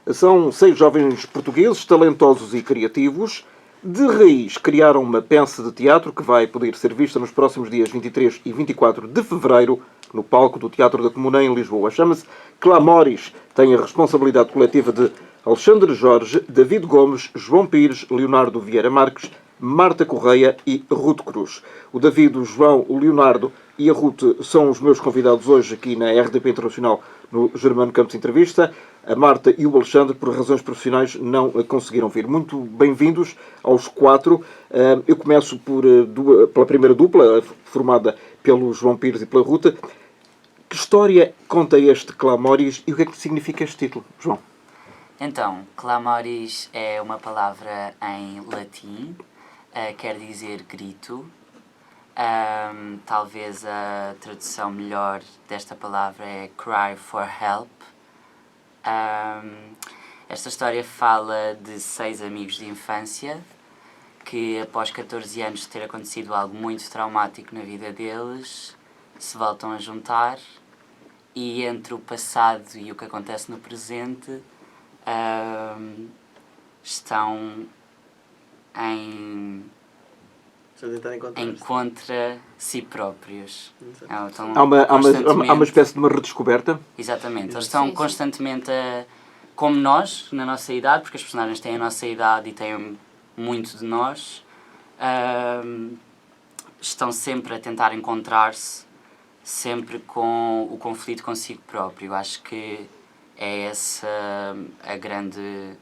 São 6 jovens portugueses, talentosos e criativos. De raiz, criaram uma peça de teatro que vai poder ser vista nos próximos dias 23 e 24 de fevereiro no palco do Teatro da Comuna em Lisboa. Chama-se Clamoris. Tem a responsabilidade coletiva de Alexandre Jorge, David Gomes, João Pires, Leonardo Vieira Marques, Marta Correia e Ruth Cruz. O David, o João, o Leonardo e a Ruth são os meus convidados hoje aqui na RDP Internacional no Germano Campos Entrevista. A Marta e o Alexandre, por razões profissionais, não conseguiram vir. Muito bem-vindos aos 4. Eu começo pela primeira dupla, formada pelo João Pires e pela Ruth. Que história conta este Clamoris e o que é que significa este título, João? Então, Clamoris é uma palavra em latim, quer dizer grito. Talvez a tradução melhor desta palavra é cry for help. Esta história fala de 6 amigos de infância que, após 14 anos de ter acontecido algo muito traumático na vida deles, se voltam a juntar e entre o passado e o que acontece no presente estão contra si próprios. Há uma espécie de uma redescoberta? Exatamente. Eles estão constantemente como nós, na nossa idade, porque as personagens têm a nossa idade e têm muito de nós, estão sempre a tentar encontrar-se, sempre com o conflito consigo próprio. Acho que é essa a grande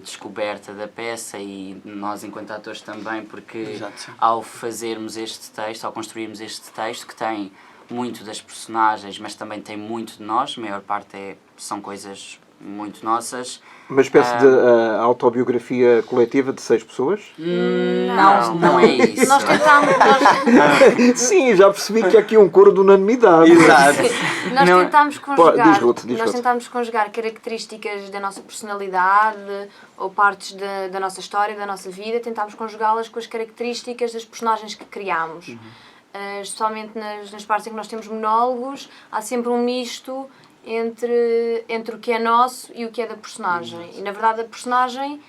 descoberta da peça e nós enquanto atores também, porque ao fazermos este texto, ao construirmos este texto que tem muito das personagens, mas também tem muito de nós, a maior parte são coisas muito nossas. Uma espécie de autobiografia coletiva de 6 pessoas? Não é isso. Nós tentámos... Sim, já percebi que há aqui um coro de unanimidade. Exato. Nós tentámos conjugar, Diz Ruth. nós tentámos conjugar características da nossa personalidade ou partes da nossa história, da nossa vida, tentámos conjugá-las com as características das personagens que criámos. Especialmente nas partes em que nós temos monólogos, há sempre um misto entre o que é nosso e o que é da personagem. E, na verdade, a personagem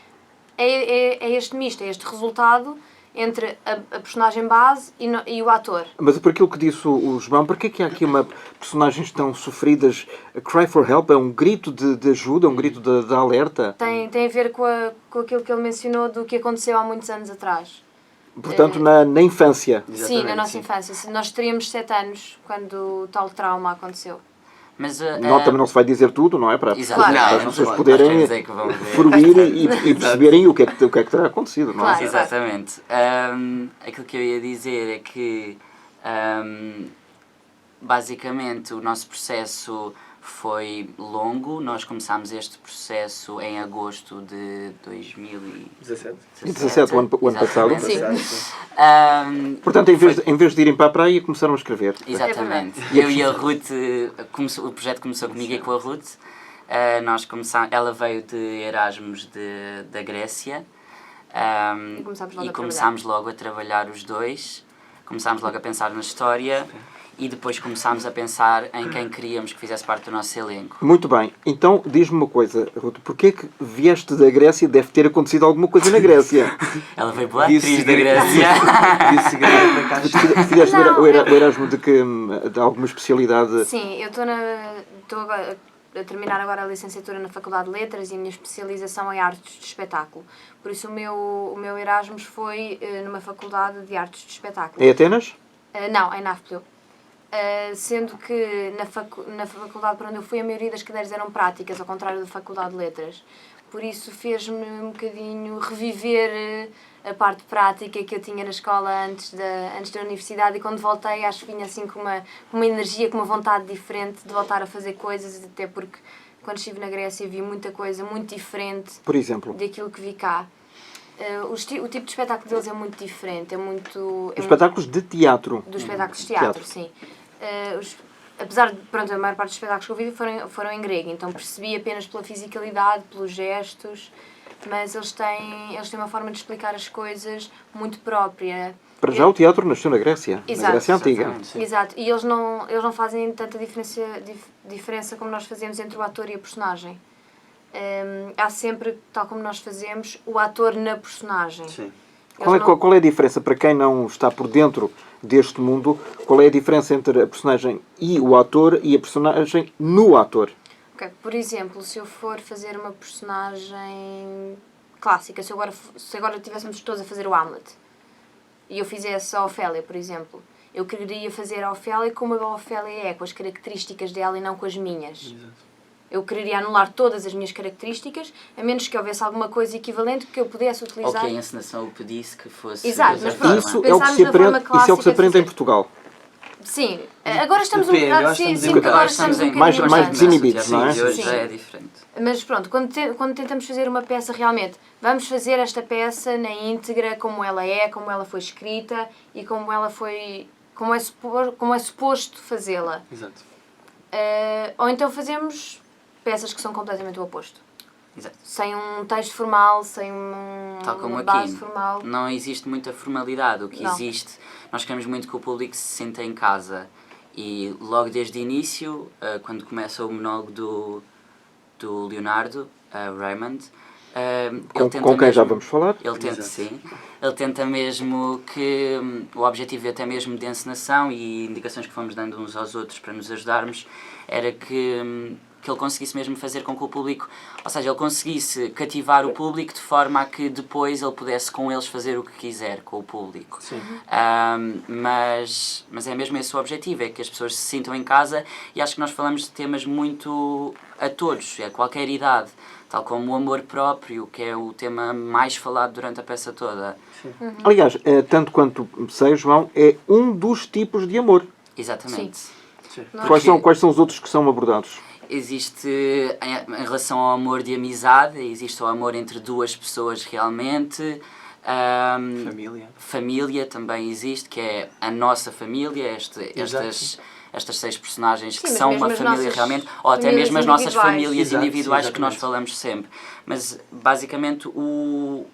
é este misto, é este resultado entre a personagem base e o ator. Mas por aquilo que disse o João, porquê que há aqui personagens tão sofridas? A cry for help é um grito de ajuda, um grito de alerta? Tem a ver com aquilo que ele mencionou do que aconteceu há muitos anos atrás. Portanto, na infância. Sim, na nossa infância. Nós teríamos 7 anos quando o tal trauma aconteceu. Mas, também não se vai dizer tudo, não é? Para as pessoas poderem fruir e perceberem o que é que terá acontecido, não é? Claro. Exatamente. Aquilo que eu ia dizer é que, basicamente, o nosso processo foi longo. Nós começámos este processo em agosto de 2017, o ano passado. Sim. Portanto, em vez de irem para a praia, começaram a escrever. Exatamente. Eu e a Ruth, o projeto começou comigo e com a Ruth. Ela veio de Erasmus da Grécia e começámos logo a trabalhar os dois. Começámos logo a pensar na história. E depois começámos a pensar em quem queríamos que fizesse parte do nosso elenco. Muito bem. Então, diz-me uma coisa, Ruth. Porquê que vieste da Grécia? Deve ter acontecido alguma coisa na Grécia. Ela foi boa atriz da Grécia. Fizeste o Erasmus de alguma especialidade? Sim, eu estou a terminar agora a licenciatura na Faculdade de Letras e a minha especialização é Artes de Espetáculo. Por isso o meu Erasmus foi numa Faculdade de Artes de Espetáculo. Em Atenas? Não, em NAFPLU. Sendo que na faculdade para onde eu fui a maioria das cadeiras eram práticas, ao contrário da Faculdade de Letras. Por isso fez-me um bocadinho reviver a parte prática que eu tinha na escola antes da universidade, e quando voltei acho que vinha assim com uma energia, com uma vontade diferente de voltar a fazer coisas, até porque quando estive na Grécia vi muita coisa muito diferente. Por exemplo? Daquilo que vi cá. O tipo de espetáculo deles é muito diferente. Espetáculos de teatro? Dos espetáculos de teatro, sim. Apesar de, a maior parte dos espetáculos que eu vi foram em grego, então percebi apenas pela fisicalidade, pelos gestos, mas eles têm uma forma de explicar as coisas muito própria. Para já o teatro nasceu na Grécia, Exato, na Grécia Antiga. Exato, e eles não fazem tanta diferença como nós fazemos entre o ator e a personagem. há sempre, tal como nós fazemos, o ator na personagem. Sim. Qual é a diferença, para quem não está por dentro deste mundo, qual é a diferença entre a personagem e o ator e a personagem no ator? Ok, por exemplo, se eu for fazer uma personagem clássica, se agora estivéssemos todos a fazer o Hamlet e eu fizesse a Ofélia, por exemplo, eu quereria fazer a Ofélia como a Ofélia é, com as características dela e não com as minhas. Exato. Eu quereria anular todas as minhas características, a menos que houvesse alguma coisa equivalente que eu pudesse Ou utilizar. que a encenação o pedisse que fosse... Exato, mas pronto. Isso é o que Pensarmos se na forma aprende, isso é o que se clássica de aprende em fazer. Portugal. Sim, agora estamos Depende, eu um acho que sim, estamos sim, em- agora estamos um mais- bocadinho mais mais desinibidos, não é? De hoje Sim. já é diferente. Mas pronto, quando tentamos fazer uma peça realmente, vamos fazer esta peça na íntegra, como ela é, como ela foi escrita e como é suposto fazê-la. Exato. Ou então fazemos peças que são completamente o oposto. Exato. Sem um texto formal, sem Tal como uma aqui, base formal. não existe muita formalidade. O que Não. existe, nós queremos muito que o público se sinta em casa. E logo desde o início, quando começa o monólogo do Leonardo, Raymond, ele tenta Com quem já mesmo- vamos falar. Ele tenta, Exato. sim. Ele tenta mesmo que o objetivo até mesmo de encenação e indicações que fomos dando uns aos outros para nos ajudarmos era que ele conseguisse mesmo fazer com que o público, ou seja, ele conseguisse cativar o público de forma a que depois ele pudesse com eles fazer o que quiser com o público. Sim. Mas é mesmo esse o objetivo, é que as pessoas se sintam em casa, e acho que nós falamos de temas muito a todos, a qualquer idade, tal como o amor próprio, que é o tema mais falado durante a peça toda. Aliás, tanto quanto sei, João, é um dos tipos de amor. Exatamente. Sim. Não é? Quais são os outros que são abordados? Existe, em relação ao amor de amizade, existe o amor entre duas pessoas realmente. Família. Família também existe, que é a nossa família, estas 6 personagens que Sim, mas são mesmo uma as família nossas realmente, ou até famílias mesmo as nossas individuais. famílias Exato, individuais sim, que nós exatamente. falamos sempre. Mas basicamente o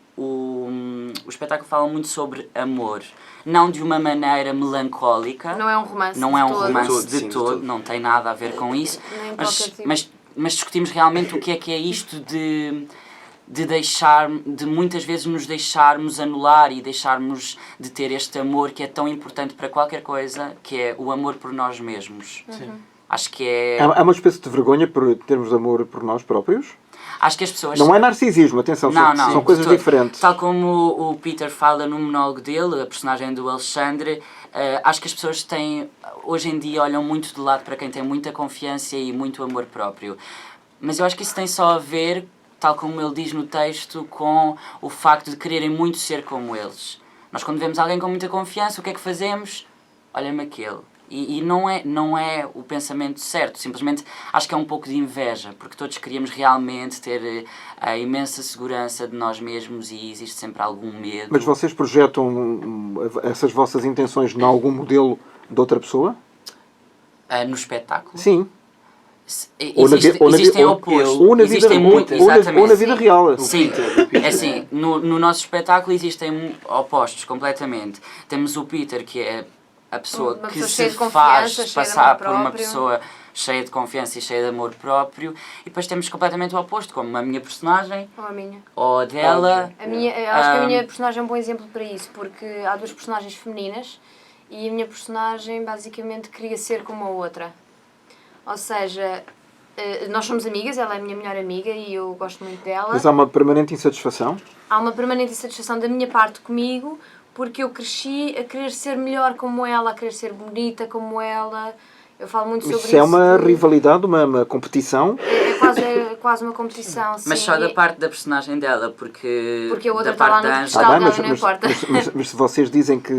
espetáculo fala muito sobre amor, não de uma maneira melancólica. Não é um romance Não de é um todo. romance todo, de sim, de todo, todo. não tem nada a ver com isso. Nem Mas, qualquer tipo. mas discutimos realmente o que é isto de muitas vezes nos deixarmos anular e deixarmos de ter este amor que é tão importante para qualquer coisa, que é o amor por nós mesmos. Sim. Acho que é... Há uma espécie de vergonha por termos amor por nós próprios? Acho que as pessoas... Não é narcisismo, atenção, Não, não, são de coisas todo. diferentes. Tal como o Peter fala no monólogo dele, a personagem do Alexandre, acho que as pessoas têm, hoje em dia, olham muito de lado para quem tem muita confiança e muito amor próprio. Mas eu acho que isso tem só a ver, tal como ele diz no texto, com o facto de quererem muito ser como eles. Nós, quando vemos alguém com muita confiança, o que é que fazemos? Olha-me aquele. E não é o pensamento certo, simplesmente acho que é um pouco de inveja, porque todos queríamos realmente ter a imensa segurança de nós mesmos e existe sempre algum medo. Mas vocês projetam essas vossas intenções em algum modelo de outra pessoa? No espetáculo? Sim. Existem opostos. Ou na vida, Existem muito, ou na exatamente. vida real. Sim, é assim, no nosso espetáculo existem opostos completamente. Temos o Peter, que é a pessoa Uma que pessoa se cheia de confiança, faz cheia de passar amor por uma próprio. pessoa cheia de confiança e cheia de amor próprio, e depois temos completamente o oposto, como a minha personagem, Ou a minha. ou a dela. Eu acho que a minha personagem é um bom exemplo para isso, porque há duas personagens femininas e a minha personagem basicamente queria ser como a outra. Ou seja, nós somos amigas, ela é a minha melhor amiga e eu gosto muito dela. Mas há uma permanente insatisfação? Há uma permanente insatisfação da minha parte comigo, porque eu cresci a querer ser melhor como ela, a querer ser bonita como ela. Eu falo muito sobre isso. Isso é uma de- rivalidade, uma competição? É quase uma competição, sim. Mas só da E- parte da personagem dela, porque Porque a outra da está lá parte no da pedestal. Ângela... Não, não importa. mas se vocês dizem que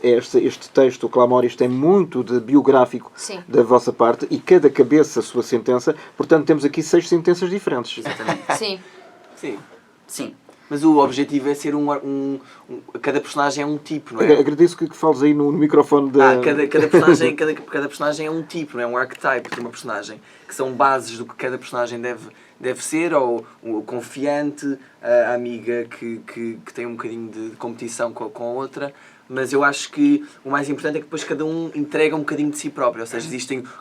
este texto, o Clamoris, tem muito de biográfico Sim. da vossa parte e cada cabeça a sua sentença, portanto temos aqui 6 sentenças diferentes. Exatamente. Sim. Sim. Sim. Mas o objetivo é ser cada personagem é um tipo, não é? Agradeço que fales aí no microfone da... Cada personagem é um tipo, não é? Um archetype de uma personagem, que são bases do que cada personagem deve ser, ou o confiante, a amiga que tem um bocadinho de competição com a outra, mas eu acho que o mais importante é que depois cada um entrega um bocadinho de si próprio, ou seja,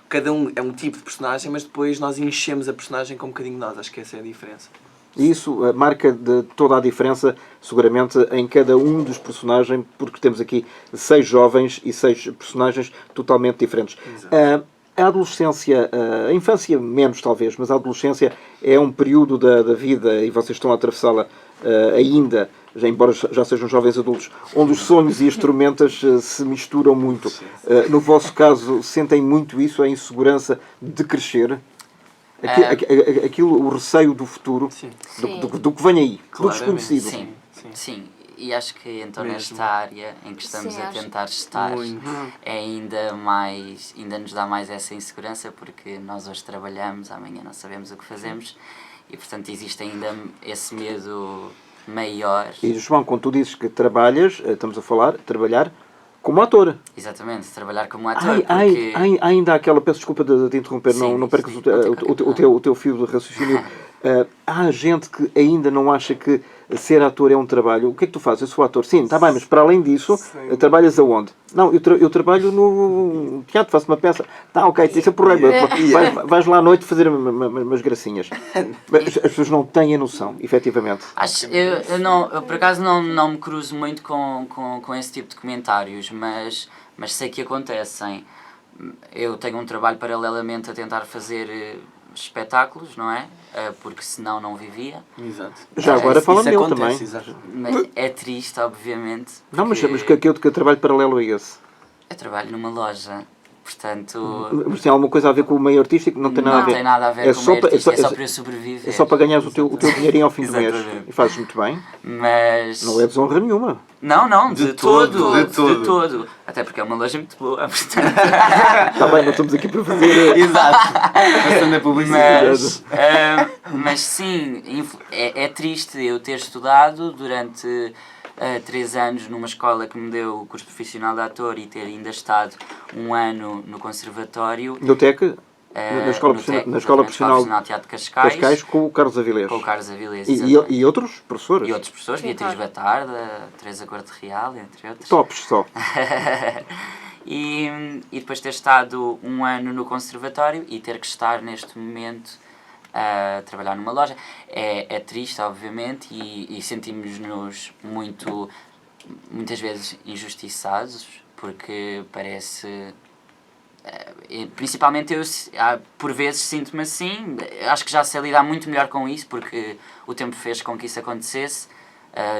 cada um é um tipo de personagem, mas depois nós enchemos a personagem com um bocadinho de nós, acho que essa é a diferença. E isso marca de toda a diferença, seguramente, em cada um dos personagens, porque temos aqui 6 jovens e 6 personagens totalmente diferentes. A adolescência, a infância menos talvez, mas a adolescência é um período da vida, e vocês estão a atravessá-la ainda, embora já sejam jovens adultos, onde os sonhos e as tormentas se misturam muito. No vosso caso, sentem muito isso, a insegurança de crescer? O receio do futuro, do que vem aí, do desconhecido. Sim. E acho que então nesta área em que estamos a tentar estar ainda nos dá mais essa insegurança, porque nós hoje trabalhamos, amanhã não sabemos o que fazemos e portanto existe ainda esse medo maior. E João, quando tu dizes que trabalhas, estamos a falar, trabalhar como ator. Exatamente, trabalhar como ator. Porque... ainda há aquela, peço desculpa de interromper, não percas o teu fio de raciocínio. Há gente que ainda não acha que ser ator é um trabalho. O que é que tu fazes? Eu sou ator. Sim, está bem, mas para além disso, trabalhas aonde? Não, eu trabalho no teatro, faço uma peça. Tá, ok, isso é problema. Vais lá à noite fazer umas gracinhas. Mas as pessoas não têm a noção, efetivamente. Eu por acaso não me cruzo muito com esse tipo de comentários, mas sei que acontecem. Eu tenho um trabalho paralelamente a tentar fazer espetáculos, não é? Porque senão não vivia. Exato. Já agora fala nele também. Mas é triste, obviamente. Não, mas que trabalho paralelo é esse? Eu trabalho numa loja, portanto... Mas tem alguma coisa a ver com o meio artístico? Não tem nada a ver. Não tem nada a ver com o meio artístico, é só para eu sobreviver. É só para ganhares o teu dinheirinho ao fim do mês. E fazes muito bem. Mas... Não é desonra nenhuma. Não, de todo. Até porque é uma loja muito boa, portanto... Está bem, não estamos aqui para fazer... Exato. Bastante a publicidade. Mas sim, é triste eu ter estudado durante 3 anos numa escola que me deu o curso profissional de ator e ter ainda estado 1 ano no conservatório. No TEC? Na Escola Profissional de Teatro de Cascais. Com o Carlos Avilés. Com o Carlos Avilés, e outros professores? E outros professores, Beatriz Batarda, Teresa Corte Real, entre outros. Tops só. E depois ter estado 1 ano no conservatório e ter que estar neste momento a trabalhar numa loja. É triste, obviamente, e sentimos-nos muitas vezes injustiçados, porque parece... Principalmente eu, por vezes, sinto-me assim. Acho que já sei lidar muito melhor com isso, porque o tempo fez com que isso acontecesse.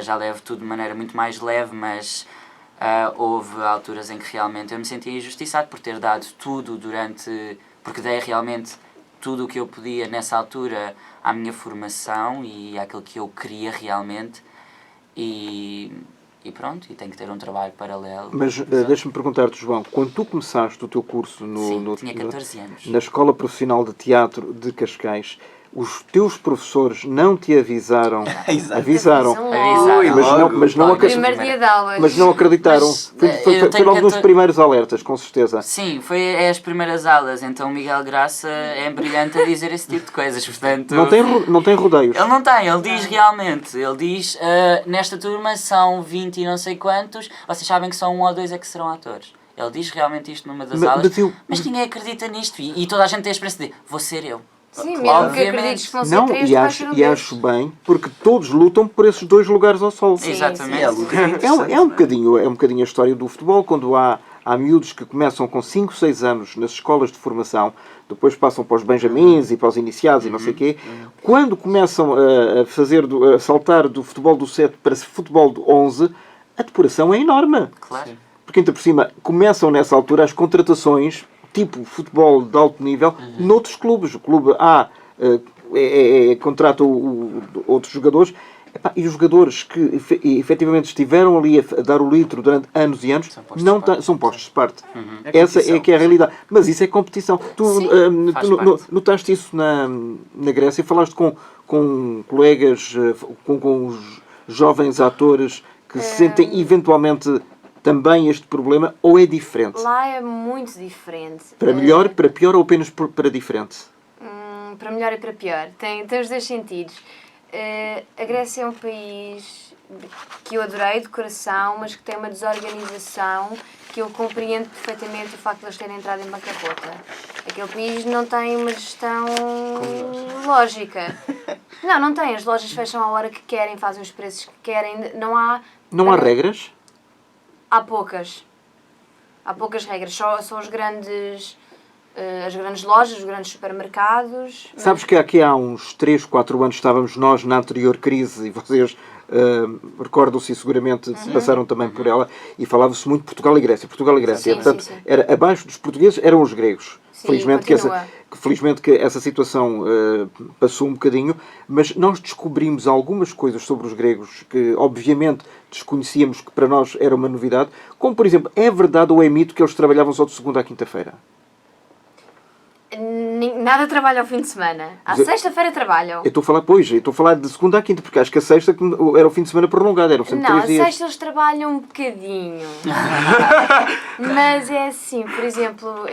Já levo tudo de maneira muito mais leve, mas houve alturas em que realmente eu me sentia injustiçado por ter dado tudo porque dei realmente tudo o que eu podia nessa altura à minha formação e àquilo que eu queria realmente. E pronto, e tenho que ter um trabalho paralelo. Mas deixa-me perguntar-te, João, quando tu começaste o teu curso tinha 14 anos. Na Escola Profissional de Teatro de Cascais, os teus professores não te avisaram? Avisaram. Primeiro dia de aulas. Mas não acreditaram. Foi logo nos primeiros alertas, com certeza. Sim, foi as primeiras aulas. Então Miguel Graça é brilhante a dizer esse tipo de coisas. Portanto, não tem rodeios. Ele não tem, ele diz realmente. Ele diz, nesta turma são 20 e não sei quantos, vocês sabem que só 1 ou 2 é que serão atores. Ele diz realmente isto numa das aulas, mas ninguém acredita nisto. E toda a gente tem a experiência de, vou ser eu. Sim, mesmo que acredites que vão ser 3, e acho bem, porque todos lutam por esses 2 lugares ao sol. Sim, exatamente. É um bocadinho a história do futebol, quando há miúdos que começam com 5, 6 anos nas escolas de formação, depois passam para os benjamins e para os iniciados e não sei o quê. Quando começam a saltar do futebol do 7 para futebol do 11, a depuração é enorme. Claro. Porque ainda por cima começam nessa altura as contratações tipo futebol de alto nível noutros clubes. O clube A contrata outros jogadores, e os jogadores que efetivamente estiveram ali a dar o litro durante anos e anos são postos de parte. Essa é que é a realidade. Mas isso é competição. Tu notaste isso na Grécia? Falaste com colegas, com os jovens atores que sentem eventualmente também este problema, ou é diferente? Lá é muito diferente. Para melhor, para pior ou apenas para diferente? Para melhor e para pior. Tem os 2 sentidos. A Grécia é um país que eu adorei de coração, mas que tem uma desorganização que eu compreendo perfeitamente o facto de eles terem entrado em bancarrota. Aquele país não tem uma gestão lógica. Não tem. As lojas fecham à hora que querem, fazem os preços que querem. Não há regras? Há poucas. Há poucas regras. Só os grandes... as grandes lojas, os grandes supermercados. Sabes que aqui há uns 3, 4 anos estávamos nós na anterior crise e vocês recordam-se e seguramente se passaram também por ela e falava-se muito de Portugal e Grécia. Portugal e Grécia. Sim, Portanto, sim. Era, abaixo dos portugueses eram os gregos. Sim, Felizmente que essa situação passou um bocadinho, mas nós descobrimos algumas coisas sobre os gregos que obviamente desconhecíamos, que para nós era uma novidade, como por exemplo, é verdade ou é mito que eles trabalhavam só de segunda à quinta-feira? Nada trabalha ao fim de semana. À sexta-feira trabalham. Eu estou a falar de segunda à quinta, porque acho que a sexta era o fim de semana prolongado, eram sempre 3 dias. Não, a sexta eles trabalham um bocadinho. Mas é assim, por exemplo,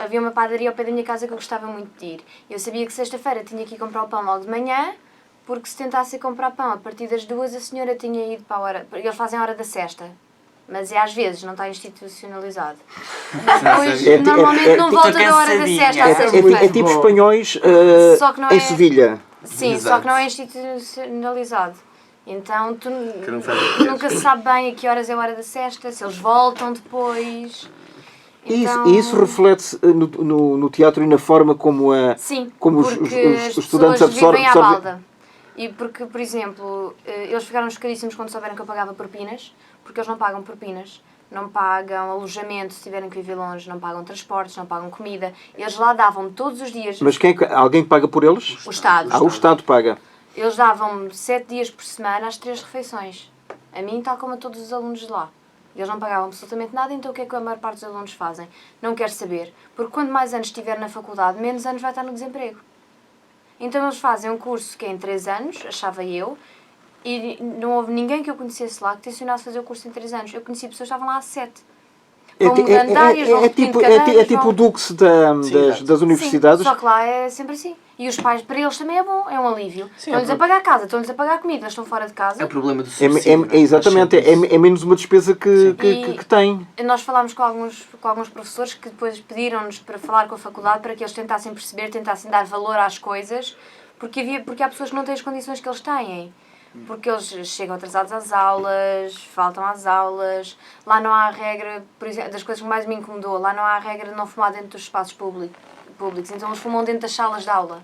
havia uma padaria ao pé da minha casa que eu gostava muito de ir. Eu sabia que sexta-feira tinha que ir comprar o pão logo de manhã, porque se tentasse ir comprar pão a partir das 2, a senhora tinha ido para a hora... Eles fazem a hora da sesta. Mas às vezes não está institucionalizado. Depois, normalmente não volta da hora da sesta à sexta-feira. É tipo espanhóis Só que não em é- Sevilha. Sim, Exato. só que não é institucionalizado. Então tu nunca se sabe bem a que horas é a hora da sesta, se eles voltam depois. Então... E isso reflete-se no teatro e na forma como, Sim, como porque os estudantes as pessoas vivem à absorvem. balda. E porque, por exemplo, eles ficaram chocadíssimos quando souberam que eu pagava propinas, porque eles não pagam propinas, não pagam alojamento se tiverem que viver longe, não pagam transportes, não pagam comida. Eles lá davam-me todos os dias... Mas alguém paga por eles? O Estado. O Estado paga. Eles davam-me 7 dias por semana às 3 refeições. A mim, tal como a todos os alunos de lá. Eles não pagavam absolutamente nada, então o que é que a maior parte dos alunos fazem? Não quer saber. Porque quanto mais anos estiver na faculdade, menos anos vai estar no desemprego. Então eles fazem um curso que é em 3 anos, achava eu, e não houve ninguém que eu conhecesse lá que tencionasse fazer o curso em 3 anos. Eu conheci pessoas que estavam lá há 7. É tipo o Dux das universidades. Sim, só que lá é sempre assim. E os pais, para eles também é bom, é um alívio. Estão-lhes a pagar a casa, estão-lhes a pagar a comida, eles estão fora de casa. É o problema do subsídio. Exatamente, é menos uma despesa que tem. Nós falámos com alguns professores que depois pediram-nos para falar com a faculdade para que eles tentassem perceber, tentassem dar valor às coisas, porque há pessoas que não têm as condições que eles têm. Porque eles chegam atrasados às aulas, faltam às aulas, lá não há regra, por exemplo, das coisas que mais me incomodou, lá não há regra de não fumar dentro dos espaços públicos, então eles fumam dentro das salas de aula.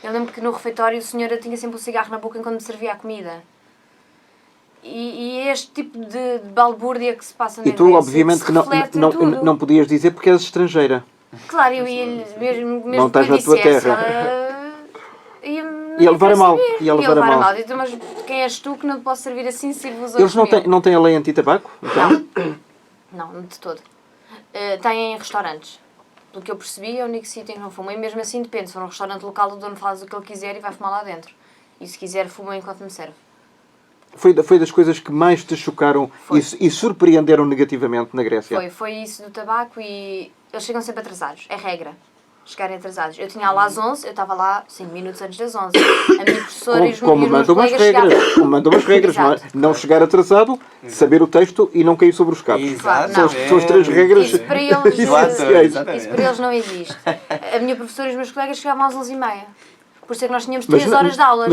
Eu lembro que no refeitório a senhora tinha sempre um cigarro na boca enquanto me servia a comida. E é este tipo de balbúrdia que se passa na E tu, Grécia, obviamente, se que reflete em tudo. não podias dizer porque és estrangeira. Claro, eu ia mesmo Não que eu estás na tua dissesse, terra. ia levar a mal. Ia levar a mal. Então, mas quem és tu que não te posso servir assim, sirvo os outros Eles não têm a lei anti-tabaco? Então? Não, de todo. Têm restaurantes. Pelo que eu percebi, é o único sítio em que não fumam. E mesmo assim depende. Se for um restaurante local, o dono faz o que ele quiser e vai fumar lá dentro. E se quiser, fuma enquanto me serve. Foi das coisas que mais te chocaram e surpreenderam negativamente na Grécia? Foi isso do tabaco e eles chegam sempre atrasados. É regra. Chegarem atrasados. Eu tinha aula às 11, eu estava lá 5 minutos antes das 11. A minha professora e os meus colegas chegavam. Como mandam as regras, não é? Não chegar atrasado, saber o texto e não cair sobre os cabos. Exato. São as 3 regras Isso para eles, essenciais. isso para eles não existe. A minha professora e os meus colegas chegavam às 11h30. Por isso é que nós tínhamos 3 horas de aulas.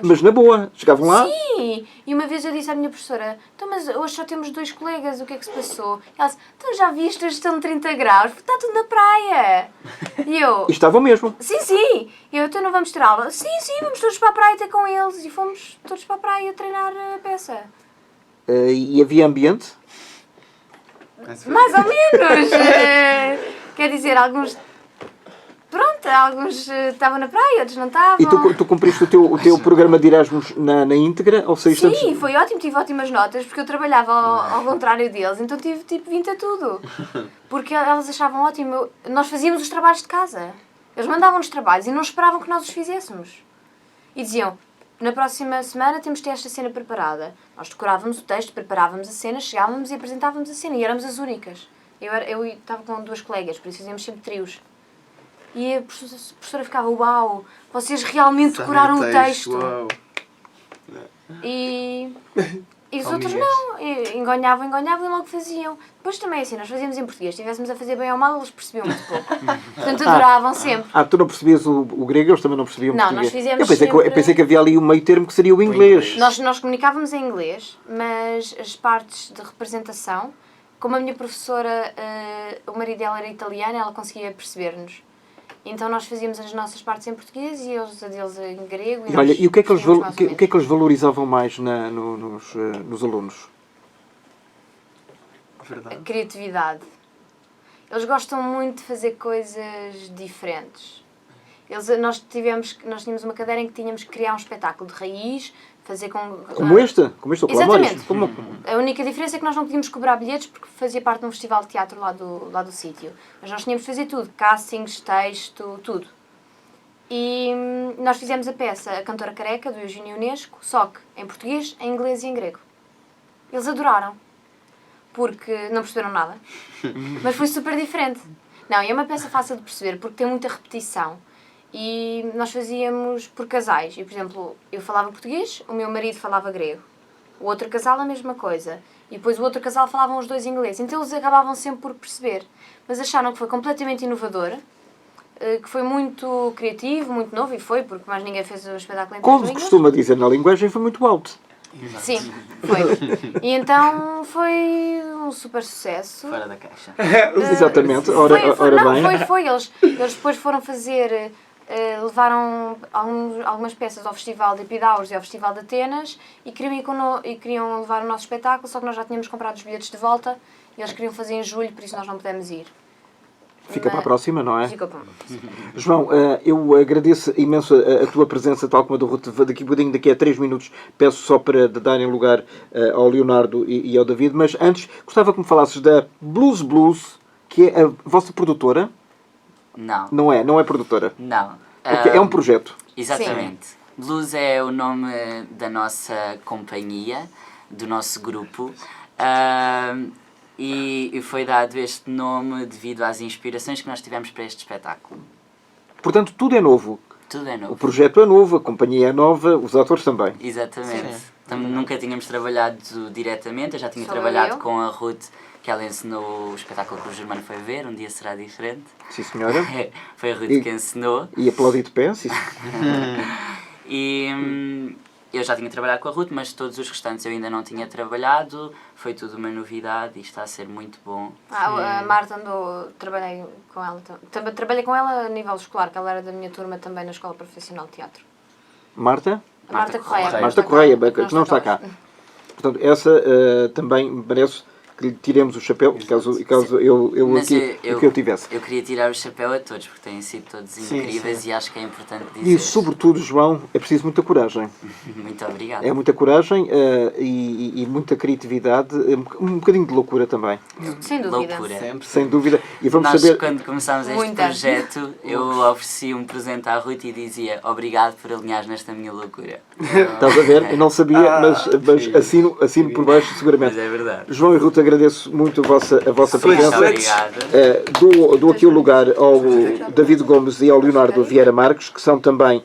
Mas na boa, chegavam lá? Sim! E uma vez eu disse à minha professora, então, mas hoje só temos 2 colegas, o que é que se passou? E ela disse, então já viste, hoje estão 30 graus, está tudo na praia. E eu, E estavam mesmo. sim. E eu, então não vamos ter aula? Sim, vamos todos para a praia ter com eles. E fomos todos para a praia treinar a peça. E havia ambiente? Mais ou menos. Quer dizer, alguns estavam na praia, outros não estavam. E tu cumpriste o teu programa de Erasmus na íntegra? Ou saíste Sim, antes? foi ótimo, tive ótimas notas, porque eu trabalhava ao contrário deles, então tive tipo 20 a tudo. Porque elas achavam ótimo. Nós fazíamos os trabalhos de casa. Eles mandavam-nos trabalhos e não esperavam que nós os fizéssemos. E diziam, na próxima semana temos de ter esta cena preparada. Nós decorávamos o texto, preparávamos a cena, chegávamos e apresentávamos a cena. E éramos as únicas. Eu estava com 2 colegas, por isso fazíamos sempre trios. E a professora ficava, uau, vocês realmente decoraram o texto. Uau. E os Ou outros migués. não, engonhavam e logo faziam. Depois também assim, nós fazíamos em português, se estivéssemos a fazer bem ou mal, eles percebiam muito pouco. Portanto, adoravam sempre. Tu não percebias o grego, eles também não percebiam o Não, português. nós fizemos eu sempre- pensei que havia ali um meio termo que seria o inglês. Nós comunicávamos em inglês, mas as partes de representação, como a minha professora, o marido dela era italiano, ela conseguia perceber-nos. Então nós fazíamos as nossas partes em português e eles a deles em grego. E olha, nós e o que é que eles, percebíamos mais ou o que é que eles valorizavam mais nos alunos? Verdade. A criatividade. Eles gostam muito de fazer coisas diferentes. Nós tínhamos uma cadeira em que tínhamos que criar um espetáculo de raiz, fazer com... Como este ou com Exatamente. Como... A única diferença é que nós não podíamos cobrar bilhetes porque fazia parte de um festival de teatro lá do sítio. Mas nós tínhamos de fazer tudo, castings, texto, tudo. E nós fizemos a peça A Cantora Careca, do Eugênio Ionesco, só que em português, em inglês e em grego. Eles adoraram, porque não perceberam nada, mas foi super diferente. Não, e é uma peça fácil de perceber porque tem muita repetição. E nós fazíamos por casais. E, por exemplo, eu falava português, o meu marido falava grego. O outro casal a mesma coisa. E depois o outro casal falavam os dois inglês. Então eles acabavam sempre por perceber. Mas acharam que foi completamente inovador, que foi muito criativo, muito novo, e foi, porque mais ninguém fez o espetáculo em três Como se línguas. costuma dizer na linguagem, foi muito alto. Sim, foi. E então foi um super sucesso. Fora da caixa. Exatamente. Bem. Foi. Eles depois foram fazer, levaram algumas peças ao Festival de Epidaures e ao Festival de Atenas e queriam levar o nosso espetáculo, só que nós já tínhamos comprado os bilhetes de volta e eles queriam fazer em julho, por isso nós não pudemos ir. Fica para a próxima, não é? Ficou para a próxima. João, eu agradeço imenso a tua presença, tal como a do Ruth. Daqui a 3 minutos peço só para darem lugar ao Leonardo e ao David, mas antes gostava que me falasses da Blues, que é a vossa produtora. Não. Não é produtora. Não. É um projeto. Exatamente. Blues é o nome da nossa companhia, do nosso grupo. E foi dado este nome devido às inspirações que nós tivemos para este espetáculo. Portanto, tudo é novo. Tudo é O novo. projeto é novo, a companhia é nova, os atores também. Exatamente. Nunca tínhamos trabalhado diretamente, eu já tinha Só trabalhado eu. com a Ruth, que ela ensinou o espetáculo que o Germano foi ver, Um Dia Será Diferente. Sim, senhora. Foi a Ruth E- que ensinou. E aplaudi de pé. Sim. E eu já tinha trabalhado com a Ruth, mas todos os restantes eu ainda não tinha trabalhado. Foi tudo uma novidade e está a ser muito bom. A Marta trabalhei com ela. Também trabalhei com ela a nível escolar, que ela era da minha turma também na Escola Profissional de Teatro. Marta? A Marta Correia. Marta Correia, que não está cá. Portanto, essa também merece que lhe tiremos o chapéu, caso eu Mas aqui o que eu tivesse. Eu queria tirar o chapéu a todos, porque têm sido todos incríveis e acho que é importante dizer. E sobretudo, João, é preciso muita coragem. Muito obrigado. É muita coragem e muita criatividade, um bocadinho de loucura também, Sem dúvida. Loucura. Sempre. sem dúvida. E vamos Nós, saber... quando começámos este Muita. projeto, eu ofereci um presente à Ruth e dizia obrigado por alinhares nesta minha loucura. Estás a ver? Eu não sabia, mas assino por baixo seguramente. Mas é verdade. João e Ruth, agradeço muito a vossa Muito presença. obrigado. Dou aqui o lugar ao David Gomes e ao Leonardo Vieira Marques, que são também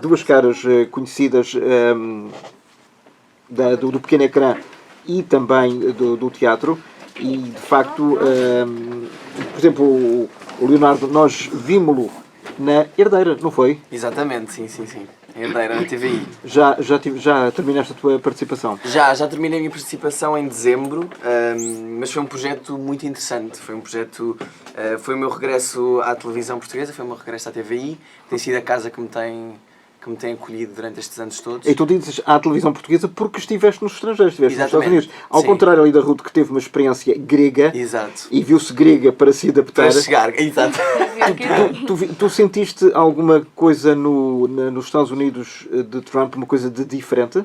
duas caras conhecidas do pequeno ecrã e também do teatro. E, de facto, por exemplo, o Leonardo, nós vimos-lo na Herdeira, não foi? Exatamente, sim. Herdeira na TVI. Já terminaste a tua participação? Já terminei a minha participação em dezembro, mas foi um projeto muito interessante. Foi um projeto, foi o meu regresso à televisão portuguesa, foi o meu regresso à TVI. Tem sido a casa que me tem acolhido durante estes anos todos. E tu dizes à televisão portuguesa porque estiveste nos estrangeiros, estiveste nos Estados Exatamente. Unidos. Ao Sim. contrário ali da Ruth, que teve uma experiência grega Exato. e viu-se grega para se adaptar. Para chegar, exato. Tu sentiste alguma coisa nos Estados Unidos de Trump, uma coisa de diferente?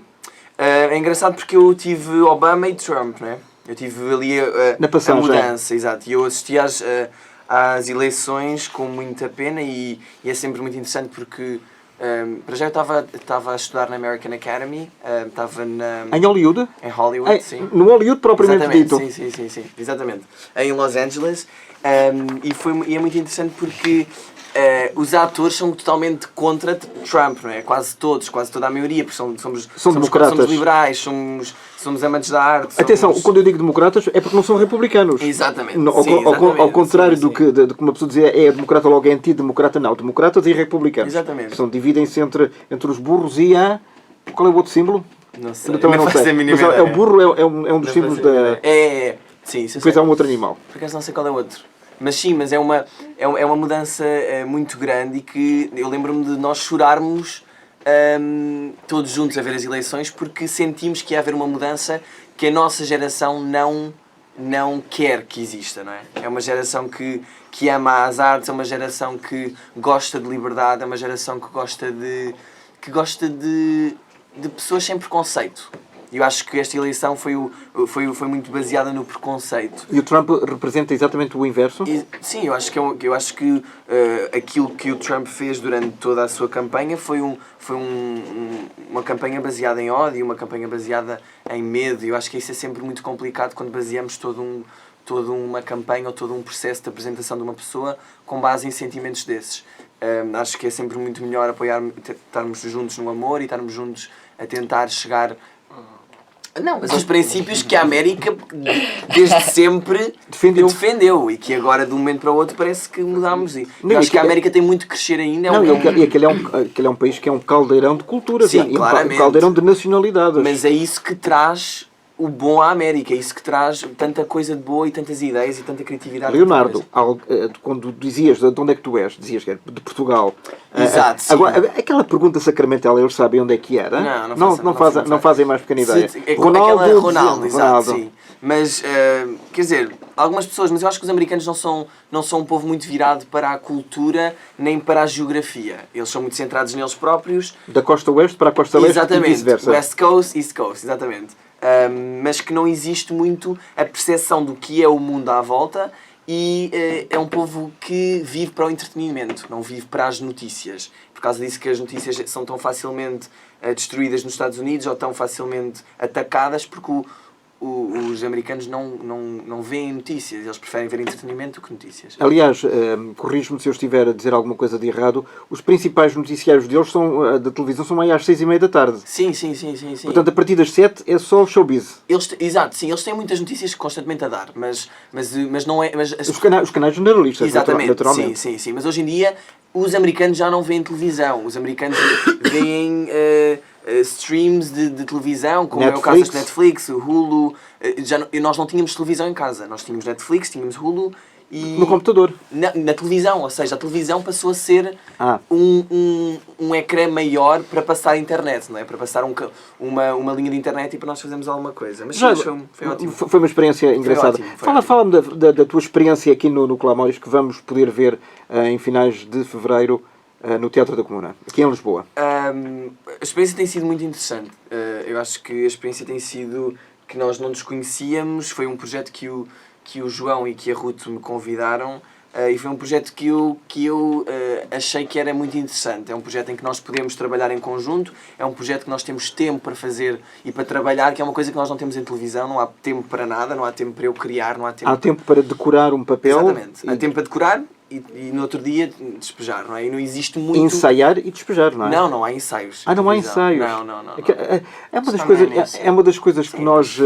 É engraçado porque eu tive Obama e Trump, né? Eu tive ali Na passagem. a mudança, exato. E eu assisti às eleições com muita pena e é sempre muito interessante porque para já eu estava a estudar na American Academy, estava Em Hollywood? em Hollywood, sim. No Hollywood propriamente Exatamente, dito. sim, exatamente. Em Los Angeles E é muito interessante porque os atores são totalmente contra Trump, não é? Quase toda a maioria, porque São democratas. Somos liberais, somos amantes da arte. Atenção, quando eu digo democratas é porque não são republicanos. Exatamente. Ao contrário do que uma pessoa dizia é democrata logo é antidemocrata, não. Democratas e republicanos. Exatamente. Dividem-se entre os burros e a... Qual é o outro símbolo? Não sei. Eu também não sei. Mas o burro é um dos símbolos da... Sim, isso eu Depois sei. há um outro animal. Por acaso não sei qual é o outro. Mas sim, mas é uma mudança muito grande e que eu lembro-me de nós chorarmos todos juntos a ver as eleições porque sentimos que ia haver uma mudança que a nossa geração não quer que exista, não é? É uma geração que ama as artes, é uma geração que gosta de liberdade, é uma geração que gosta de pessoas sem preconceito. E eu acho que esta eleição foi muito baseada no preconceito. E o Trump representa exatamente o inverso? Sim, eu acho que aquilo que o Trump fez durante toda a sua campanha foi uma campanha baseada em ódio, uma campanha baseada em medo. Eu acho que isso é sempre muito complicado quando baseamos toda uma campanha ou todo um processo de apresentação de uma pessoa com base em sentimentos desses. Acho que é sempre muito melhor estarmos juntos no amor e estarmos juntos a tentar chegar... Não, mas os princípios que a América desde sempre defendeu e que agora de um momento para o outro parece que mudámos. Eu acho que a América tem muito que crescer ainda. E aquele é um país que é um caldeirão de cultura, sim, claramente. Um caldeirão de nacionalidades. Mas é isso que traz o bom à América, é isso que traz tanta coisa de boa e tantas ideias e tanta criatividade. Leonardo, quando dizias de onde é que tu és, dizias que era de Portugal. Exato, sim. Agora, aquela pergunta sacramental, eles sabem onde é que era? Não fazem mais pequena ideia. Ronaldo, exato, sim. Mas, quer dizer, algumas pessoas, mas eu acho que os americanos não são um povo muito virado para a cultura nem para a geografia. Eles são muito centrados neles próprios. Da costa oeste para a costa leste e vice-versa. West Coast, East Coast, exatamente. Mas que não existe muito a percepção do que é o mundo à volta e é um povo que vive para o entretenimento, não vive para as notícias. Por causa disso que as notícias são tão facilmente destruídas nos Estados Unidos ou tão facilmente atacadas, porque os americanos não veem notícias, eles preferem ver entretenimento do que notícias. Aliás, corrijo-me se eu estiver a dizer alguma coisa de errado, os principais noticiários deles da televisão são aí às 6:30 da tarde. Sim. Portanto, a partir das 7 é só showbiz. Exato, sim, eles têm muitas notícias constantemente a dar, mas não é... Os canais generalistas, exatamente, naturalmente. Sim, mas hoje em dia os americanos já não veem televisão, os americanos veem... streams de televisão, como Netflix. é o caso da Netflix, o Hulu. Nós não tínhamos televisão em casa, nós tínhamos Netflix, tínhamos Hulu e... No computador. Na televisão, ou seja, a televisão passou a ser um ecrã maior para passar a internet, não é? Para passar uma linha de internet e para nós fazermos alguma coisa. Mas foi ótimo. Foi uma experiência engraçada. Fala-me da tua experiência aqui no Clamóris, que vamos poder ver em finais de fevereiro no Teatro da Comuna, aqui em Lisboa. A experiência tem sido muito interessante. Eu acho que a experiência tem sido que nós não nos conhecíamos. Foi um projeto que o João e que a Ruth me convidaram e foi um projeto que eu achei que era muito interessante. É um projeto em que nós podemos trabalhar em conjunto, é um projeto que nós temos tempo para fazer e para trabalhar, que é uma coisa que nós não temos em televisão. Não há tempo para nada, não há tempo para eu criar, não há tempo... Há tempo para decorar um papel. Exatamente. Há tempo para decorar e no outro dia despejar, não é? E não existe muito... Ensaiar e despejar, não é? Não há ensaios. Não há ensaios? Não. É uma das coisas que nós,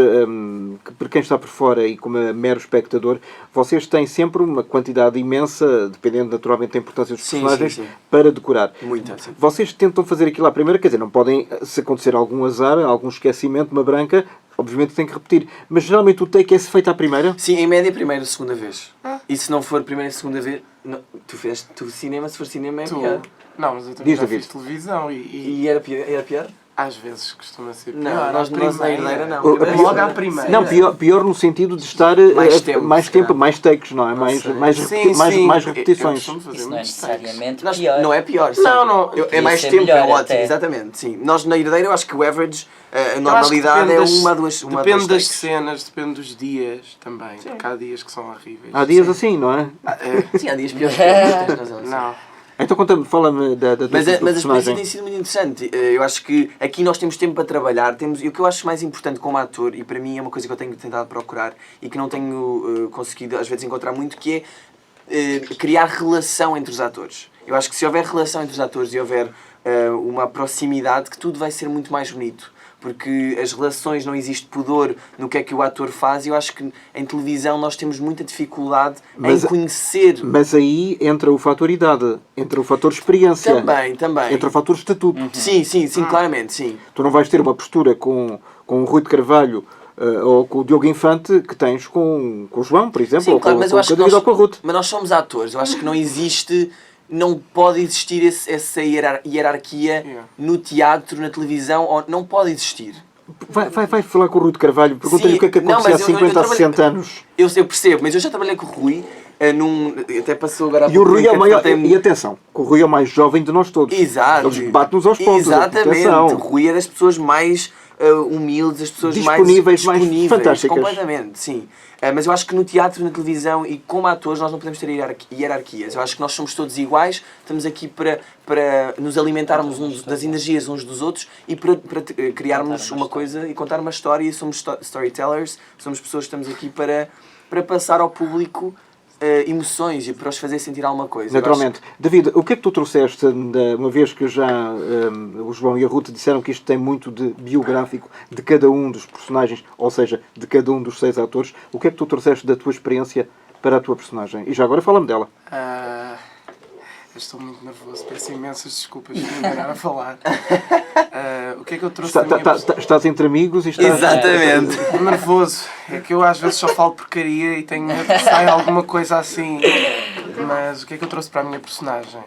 para quem está por fora e como mero espectador, vocês têm sempre uma quantidade imensa, dependendo naturalmente da importância dos personagens, para decorar. Muita, sim. Vocês tentam fazer aquilo à primeira, quer dizer, não podem, se acontecer algum azar, algum esquecimento, uma branca, obviamente tem que repetir. Mas geralmente o take é feito à primeira? Sim, em média primeira, segunda vez. E se não for primeira e segunda vez... Não, tu cinema, se for cinema é pior. Não, mas eu também já fiz televisão e era pior? Às vezes costuma ser pior. Não, nós na herdeira não. Logo à primeira. Não, pior no sentido de estar mais tempo, mais takes, não é? Mais repetições. Isso não é necessariamente pior. Não é pior. Não. É mais tempo, é ótimo, exatamente. Sim. Nós na herdeira eu acho que o average, a normalidade é uma, duas depende das cenas, depende dos dias também. Porque há dias que são horríveis. Há dias assim, não é? Sim, há dias piores. Não. Então fala-me da tua Mas a experiência personagem. tem sido muito interessante. Eu acho que aqui nós temos tempo para trabalhar, e o que eu acho mais importante como ator, e para mim é uma coisa que eu tenho tentado procurar e que não tenho conseguido às vezes encontrar muito, que é criar relação entre os atores. Eu acho que se houver relação entre os atores e houver uma proximidade, que tudo vai ser muito mais bonito. Porque as relações, não existe pudor no que é que o ator faz, e eu acho que em televisão nós temos muita dificuldade em conhecer. Mas aí entra o fator idade, entra o fator experiência. Também. Entra o fator estatuto. Sim, claramente, sim. Tu não vais ter uma postura com o Rui de Carvalho ou com o Diogo Infante que tens com o João, por exemplo, Sim, ou claro, com mas eu acho o David ou com a Ruth. Mas nós somos atores, eu acho que não pode existir essa hierarquia no teatro, na televisão, ou não pode existir. Vai falar com o Rui de Carvalho, pergunta-lhe o que é que acontecia há 50 ou 60 anos. Eu percebo, mas eu já trabalhei com o Rui, até passou agora há E o Rui é o maior. tempo. E atenção, que o Rui é o mais jovem de nós todos. Exato. Eles batem-nos aos pontos. Exatamente. Atenção. O Rui é das pessoas mais humildes, as pessoas Disponíveis, mais disponíveis, fantásticas. completamente, sim. Mas eu acho que no teatro, na televisão e como atores nós não podemos ter hierarquias. Eu acho que nós somos todos iguais, estamos aqui para nos alimentarmos das energias uns dos outros e para criarmos uma coisa e contar uma história. E somos storytellers, somos pessoas que estamos aqui para passar ao público emoções e para os fazer sentir alguma coisa. Naturalmente. David, o que é que tu trouxeste, uma vez que já o João e a Ruth disseram que isto tem muito de biográfico de cada um dos personagens, ou seja, de cada um dos 6 atores, o que é que tu trouxeste da tua experiência para a tua personagem? E já agora fala-me dela. Eu estou muito nervoso, peço imensas desculpas por me enganar a falar. O que é que eu trouxe Estás entre amigos e estás... Exatamente. Estou nervoso. É que eu às vezes só falo porcaria e tenho medo que saia alguma coisa assim. Mas o que é que eu trouxe para a minha personagem?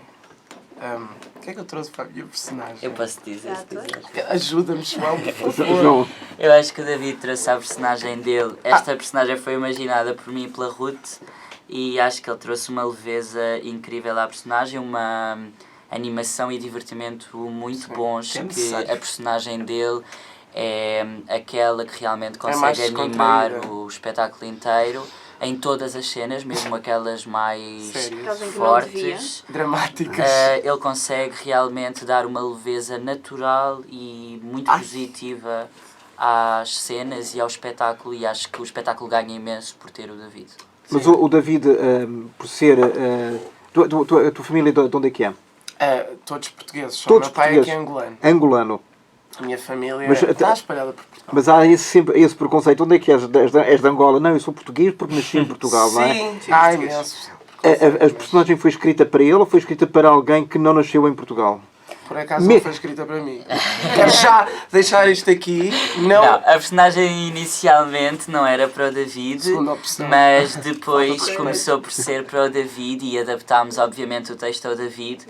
O que é que eu trouxe para a minha personagem? Eu posso dizer, se quiseres. Ajuda-me, João, por favor. João, Eu acho que o David trouxe a personagem dele. Esta personagem foi imaginada por mim e pela Ruth e acho que ele trouxe uma leveza incrível à personagem, uma animação e divertimento muito bons, que a personagem dele é aquela que realmente consegue animar o espetáculo inteiro em todas as cenas, mesmo aquelas mais fortes, dramáticas. ele consegue realmente dar uma leveza natural e muito positiva às cenas e ao espetáculo, e acho que o espetáculo ganha imenso por ter o David. mas o David, por ser... a tua família de onde é que é? Todos portugueses, só Todos o meu pai portugueses. é que é angolano. Angolano. A minha família Mas, está espalhada por Portugal. Mas há sempre esse preconceito. Onde é que és? És de Angola? Não, eu sou português porque nasci em Portugal, não é? Sim, há imensos. A personagem foi escrita para ele ou foi escrita para alguém que não nasceu em Portugal? Por acaso não foi escrita para mim. Quero já deixar isto aqui. Não, a personagem inicialmente não era para o David, Segunda opção. mas depois começou por ser para o David e adaptámos obviamente o texto ao David.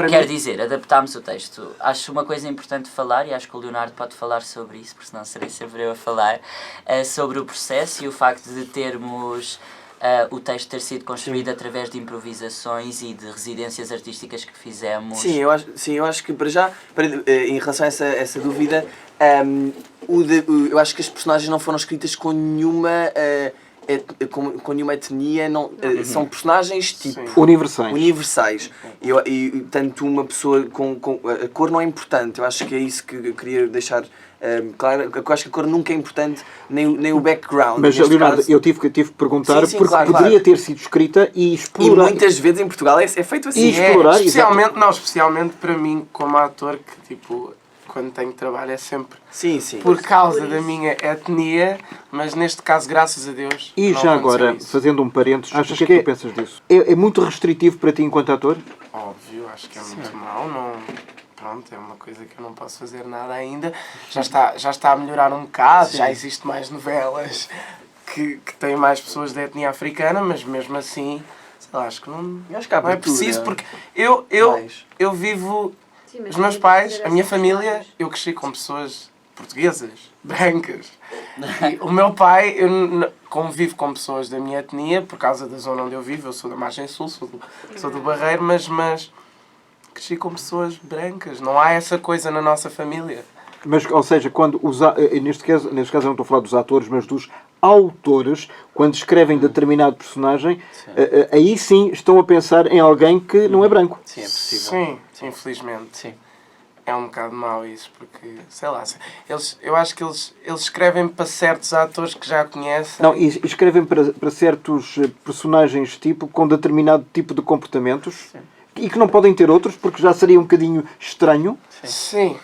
Quer dizer, adaptámos o texto. Acho uma coisa importante de falar, e acho que o Leonardo pode falar sobre isso, porque senão serei sempre eu a falar, sobre o processo e o facto de termos... o texto ter sido construído através de improvisações e de residências artísticas que fizemos. Sim, eu acho que para já, em relação a essa dúvida, eu acho que as personagens não foram escritas com nenhuma etnia, são personagens tipo universais. E tanto uma pessoa a cor não é importante, eu acho que é isso que eu queria deixar claro. Eu acho que a cor nunca é importante, nem o background. Mas, Leonardo, eu tive que perguntar porque claro, poderia ter sido escrita e explorar. E muitas vezes em Portugal é feito assim. E explorar, especialmente para mim como ator, que tipo, quando tenho trabalho é sempre sim. por causa da minha etnia, mas neste caso, graças a Deus. E já agora, fazendo um parênteses, achas que é que tu pensas disso? É muito restritivo para ti enquanto ator? Óbvio, acho que é muito mau, Pronto, é uma coisa que eu não posso fazer nada ainda. Já está a melhorar um bocado, já existe mais novelas que têm mais pessoas da etnia africana, mas mesmo assim, sei lá, acho que não é preciso, porque eu vivo... Os meus pais, a minha família, eu cresci com pessoas portuguesas, brancas. E o meu pai, eu convivo com pessoas da minha etnia, por causa da zona onde eu vivo, eu sou da Margem Sul, sou do Barreiro, mas cresci com pessoas brancas, não há essa coisa na nossa família. Mas, ou seja, quando neste caso eu não estou a falar dos atores, mas dos autores, quando escrevem determinado personagem, aí sim estão a pensar em alguém que não é branco. Sim, é possível. Sim, infelizmente. Sim. É um bocado mau isso, porque, sei lá, eu acho que eles escrevem para certos atores que já conhecem. Não, e escrevem para certos personagens tipo com determinado tipo de comportamentos e que não podem ter outros porque já seria um bocadinho estranho. Sim.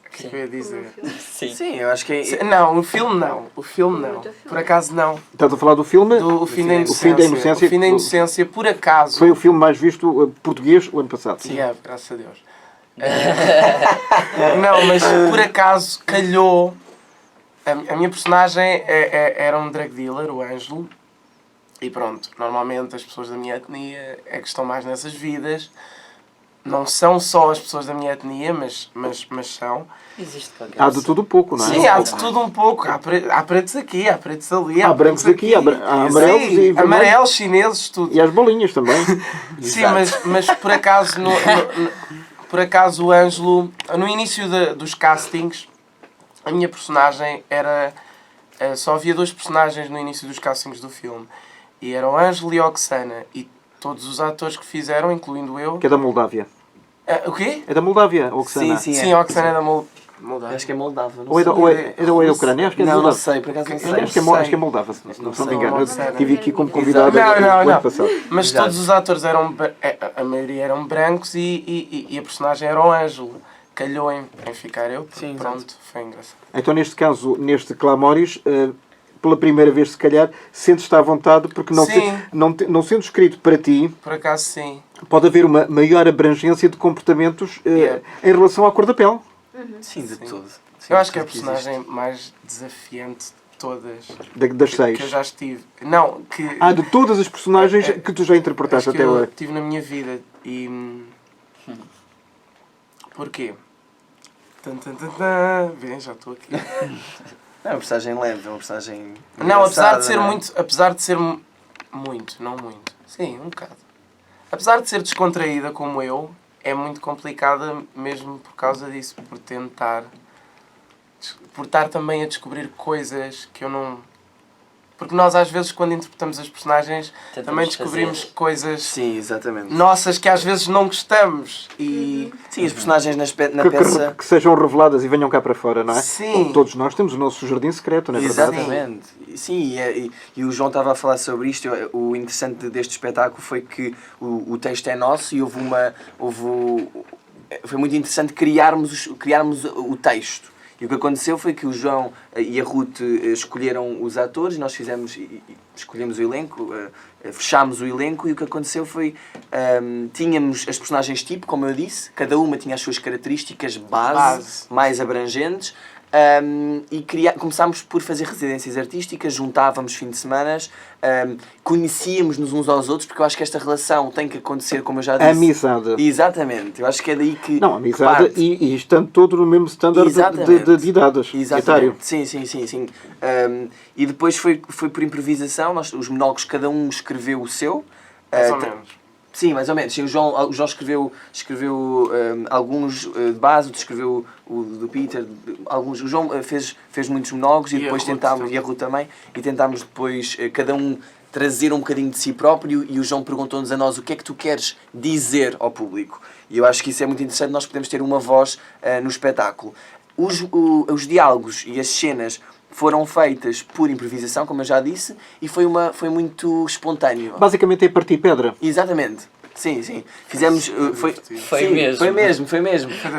O que é que eu ia dizer? Sim. Sim, eu acho que é... Não, o filme não. O filme não. Por acaso não. Estás a falar do filme? O Fim da O Fim da Inocência. O Fim da Inocência, por acaso. Foi o filme mais visto português o ano passado. Sim, graças a Deus. Não, mas por acaso calhou. A minha personagem era um drug dealer, o Ângelo. E pronto, normalmente as pessoas da minha etnia é que estão mais nessas vidas. Não são só as pessoas da minha etnia, mas são. Existe qualquer Há de tudo um pouco, não é? Sim, há de tudo um pouco. Há pretos aqui, há pretos ali. Há brancos aqui, há amarelos Sim, e vermelhos. amarelos, chineses, tudo. E as bolinhas também. Sim, mas por acaso, por acaso o Ângelo, no início dos castings, a minha personagem era... Só havia 2 personagens no início dos castings do filme. E era o Ângelo e a Oksana. E todos os atores que fizeram, incluindo eu... Que é da Moldávia. O quê? É da Moldávia, Oksana. Sim, Sim, a Oksana é da Moldávia. Acho que é Moldava. Não Ou é da, sei. ou é da Ucrânia? Acho que é da Não, não Moldávia. sei, por acaso não sei. Acho que é Moldávia, se não me sei. engano. Eu Oksana. estive aqui como convidado Não, no ano não. passado. Mas Exato. todos os atores eram... A maioria eram brancos e a personagem era o Ângelo. Calhou em ficar eu. Sim, Pronto, foi engraçado. Então, neste caso, neste Clamoris, pela primeira vez, se calhar, sentes-te à vontade, porque Sim. não sendo escrito para ti, Por acaso, sim. pode haver uma maior abrangência de comportamentos Yeah. em relação à cor da pele. Sim, de todo. Sim, Eu acho que é a tudo existe. personagem mais desafiante de todas Das que 6. eu já estive. Não, que... De todas as personagens que tu já interpretaste acho que até eu hoje. tive na minha vida e... Porquê? Vê, já estou aqui. É uma personagem leve, é uma personagem. Não, apesar de ser engraçada, muito... Apesar de ser muito, não muito. Sim, um bocado. Apesar de ser descontraída como eu, é muito complicada mesmo por causa disso. Por estar também a descobrir coisas que eu não... Porque nós às vezes quando interpretamos as personagens Tentamos também descobrimos fazer. coisas Sim, exatamente. nossas que às vezes não gostamos. E... Sim, as personagens na Que peça. que sejam reveladas e venham cá para fora, não é? Sim. Todos nós temos o nosso jardim secreto, não é verdade? Exatamente. Sim, e o João estava a falar sobre isto. O interessante deste espetáculo foi que o texto é nosso e foi muito interessante criarmos o texto. E o que aconteceu foi que o João e a Ruth escolheram os atores, nós escolhemos o elenco, fechámos o elenco, e o que aconteceu foi tínhamos as personagens tipo, como eu disse, cada uma tinha as suas características base. Mais abrangentes. E começámos por fazer residências artísticas, juntávamos fim de semana, conhecíamos-nos uns aos outros, porque eu acho que esta relação tem que acontecer, como eu já disse. Amizade. Exatamente, eu acho que é daí que. Não, amizade parte. e estando todo no mesmo standard de idades. Exatamente. Etário. Sim. E depois foi por improvisação, os monólogos, cada um escreveu o seu. Mais ou menos. Sim, mais ou menos. Sim, o João escreveu alguns de base, outro escreveu o do Peter, alguns. O João fez muitos monólogos e depois tentámos, e a Ruth também, e tentámos depois cada um trazer um bocadinho de si próprio, e o João perguntou-nos a nós o que é que tu queres dizer ao público. E eu acho que isso é muito interessante, nós podemos ter uma voz no espetáculo. Os diálogos e as cenas foram feitas por improvisação, como eu já disse, e foi muito espontâneo. Basicamente é partir pedra. Exatamente. Sim. Fizemos... Foi mesmo.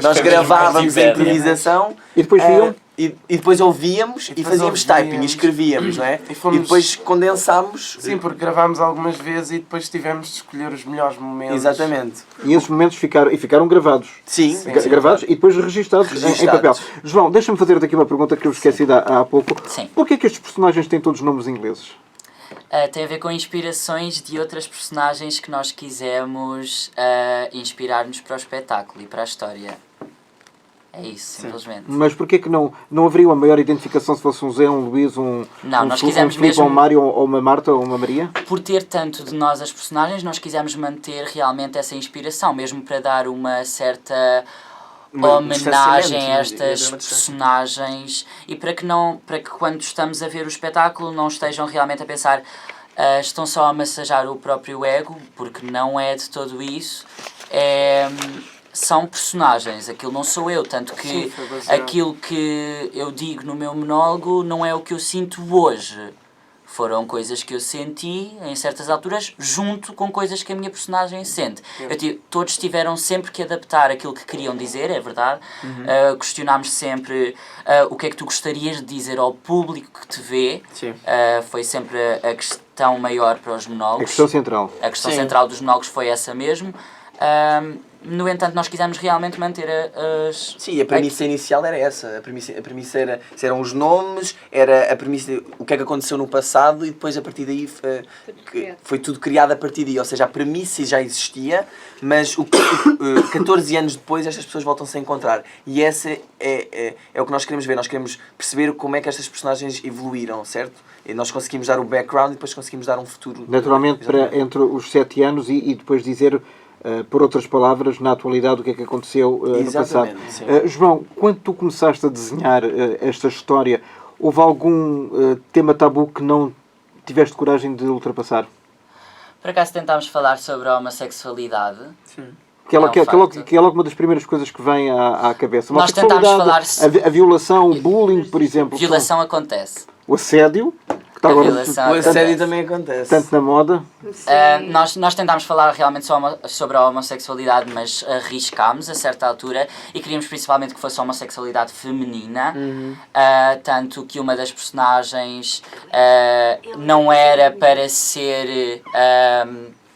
Nós pedras gravávamos a de pedra. improvisação. E depois viam? E depois ouvíamos e depois fazíamos ouvíamos. typing, e escrevíamos, não é? E fomos- E depois condensámos. Sim, porque gravámos algumas vezes e depois tivemos de escolher os melhores momentos. Exatamente. E esses momentos ficaram gravados. Sim. Gravados e depois registados em papel. João, deixa-me fazer daqui uma pergunta que eu esqueci há pouco. Sim. Porquê que estes personagens têm todos nomes ingleses? Tem a ver com inspirações de outras personagens que nós quisemos inspirar-nos para o espetáculo e para a história. É isso, simplesmente. Mas porquê que não haveria uma maior identificação se fosse um Zé, um Luís, Não, nós quisemos Filipe, mesmo- um Mário, ou uma Marta, ou uma Maria? Por ter tanto de nós as personagens, nós quisemos manter realmente essa inspiração, mesmo para dar uma certa homenagem a distanciamento, estas uma distância. personagens e para que quando estamos a ver o espetáculo não estejam realmente a pensar estão só a massajar o próprio ego, porque não é de todo isso. São personagens, aquilo não sou eu, tanto que Sim, foi baseado. aquilo que eu digo no meu monólogo não é o que eu sinto hoje. Foram coisas que eu senti em certas alturas junto com coisas que a minha personagem sente. Todos tiveram sempre que adaptar aquilo que queriam dizer, é verdade. Questionámos sempre o que é que tu gostarias de dizer ao público que te vê. Sim. Foi sempre a questão maior para os A monólogos. questão central. A questão Sim. central dos monólogos foi essa mesmo. No entanto, nós quisemos realmente manter as... Sim, a premissa inicial era essa. A premissa eram os nomes, era a premissa, o que é que aconteceu no passado e depois a partir daí foi tudo criado a partir daí. Ou seja, a premissa já existia, mas 14 anos depois estas pessoas voltam-se a encontrar. E essa é o que nós queremos ver. Nós queremos perceber como é que estas personagens evoluíram, certo? E nós conseguimos dar o background e depois conseguimos dar um futuro. Naturalmente, entre os 7 anos e depois dizer, por outras palavras, na atualidade, o que é que aconteceu no passado. Exatamente, sim. João, quando tu começaste a desenhar esta história, houve algum tema tabu que não tiveste coragem de ultrapassar? Por acaso tentámos falar sobre a homossexualidade. Que é facto. logo uma das primeiras coisas que vem à cabeça. Nós tentámos falar... A violação, o bullying, por exemplo. Violação acontece. O assédio, que está A agora violação O acontece. assédio também acontece. tanto na moda. Nós tentámos falar realmente sobre a homossexualidade, mas arriscámos a certa altura e queríamos principalmente que fosse a homossexualidade feminina, tanto que uma das personagens não era para ser